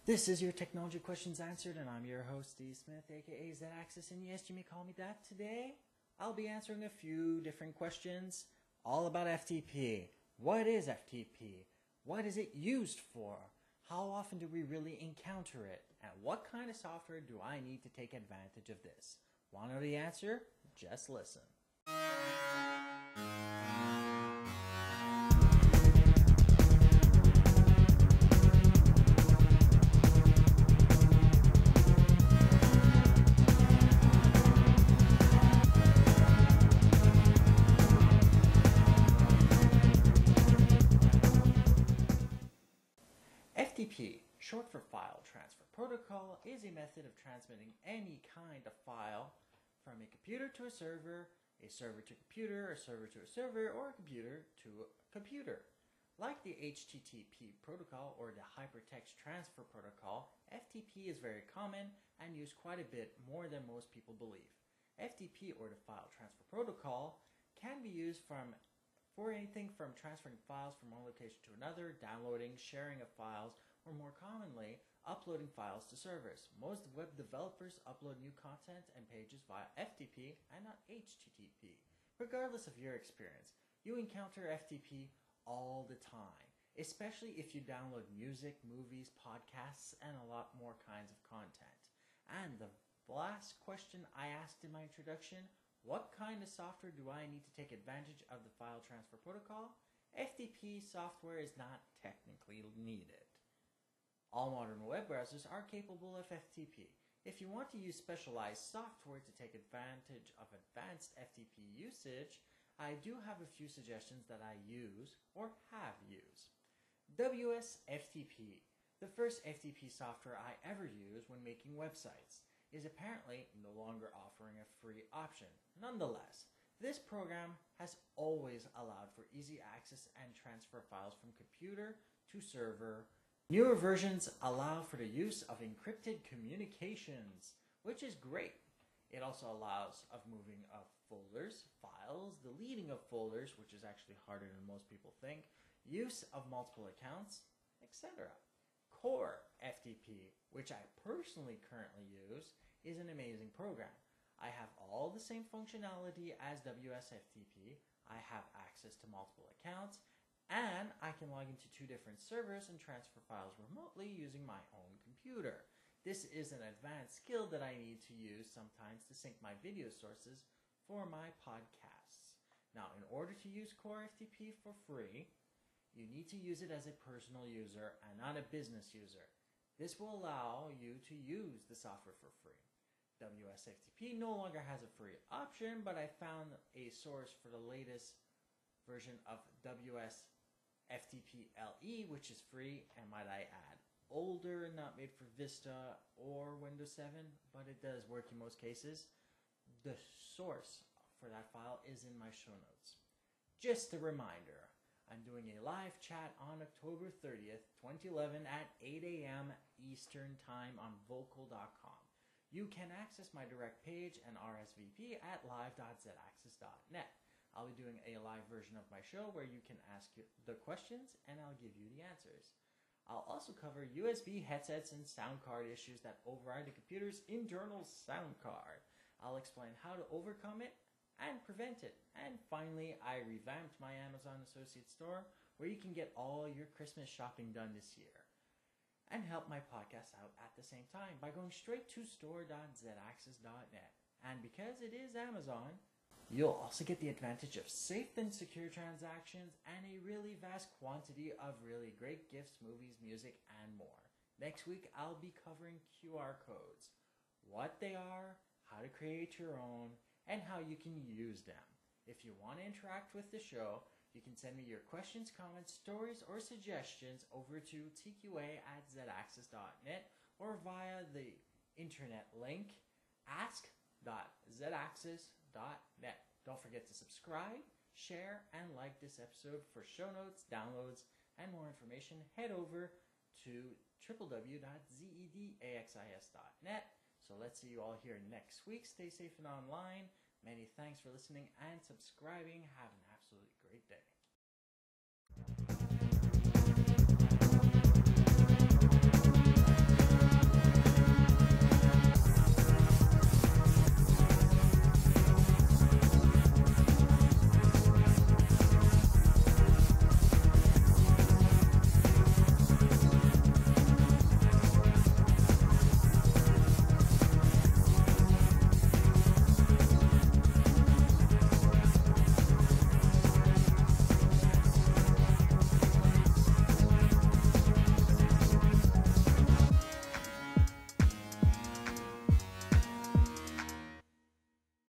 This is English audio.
This is your Technology Questions Answered, and I'm your host, Steve Smith, aka Z-Axis, and yes, you may call me that. Today, I'll be answering a few different questions all about FTP. What is FTP? What is it used for? How often do we really encounter it? And what kind of software do I need to take advantage of this? Want to know the answer? Just listen. FTP, short for File Transfer Protocol, is a method of transmitting any kind of file from a computer to a server to computer, a server to a server, or a computer to a computer. Like the HTTP protocol or the Hypertext Transfer Protocol, FTP is very common and used quite a bit more than most people believe. FTP, or the File Transfer Protocol, can be used for anything from transferring files from one location to another, downloading, sharing of files, or more commonly, uploading files to servers. Most web developers upload new content and pages via FTP and not HTTP. Regardless of your experience, you encounter FTP all the time, especially if you download music, movies, podcasts, and a lot more kinds of content. And the last question I asked in my introduction, what kind of software do I need to take advantage of the file transfer protocol? FTP software is not technically needed. All modern web browsers are capable of FTP. If you want to use specialized software to take advantage of advanced FTP usage, I do have a few suggestions that I use or have used. WSFTP, the first FTP software I ever used when making websites, is apparently no longer offering a free option. Nonetheless, this program has always allowed for easy access and transfer files from computer to server. Newer versions allow for the use of encrypted communications, which is great. It also allows of moving of folders, files, deleting of folders, which is actually harder than most people think, use of multiple accounts, etc. Core FTP, which I personally currently use, is an amazing program. I have all the same functionality as WSFTP. I have access to multiple accounts, and I can log into 2 different servers and transfer files remotely using my own computer. This is an advanced skill that I need to use sometimes to sync my video sources for my podcasts. Now, in order to use Core FTP for free, you need to use it as a personal user and not a business user. This will allow you to use the software for free. WSFTP no longer has a free option, but I found a source for the latest version of WSFTP LE, which is free, and might I add, older, not made for Vista or Windows 7, but it does work in most cases. The source for that file is in my show notes. Just a reminder, I'm doing a live chat on October 30th, 2011 at 8 a.m. Eastern Time on Vocal.com. You can access my direct page and RSVP at live.zaxis.net. I'll be doing a live version of my show where you can ask the questions and I'll give you the answers. I'll also cover USB headsets and sound card issues that override the computer's internal sound card. I'll explain how to overcome it and prevent it. And finally, I revamped my Amazon Associate store where you can get all your Christmas shopping done this year and help my podcast out at the same time by going straight to store.zaxis.net. And because it is Amazon, you'll also get the advantage of safe and secure transactions and a really vast quantity of really great gifts, movies, music, and more. Next week, I'll be covering QR codes, what they are, how to create your own, and how you can use them. If you want to interact with the show, you can send me your questions, comments, stories, or suggestions over to tqa@zaxis.net or via the internet link ask.zaxis.net. Don't forget to subscribe, share, and like this episode. For show notes, downloads, and more information, head over to www.zedaxis.net. So let's see you all here next week. Stay safe and online. Many thanks for listening and subscribing. Have an absolutely great day.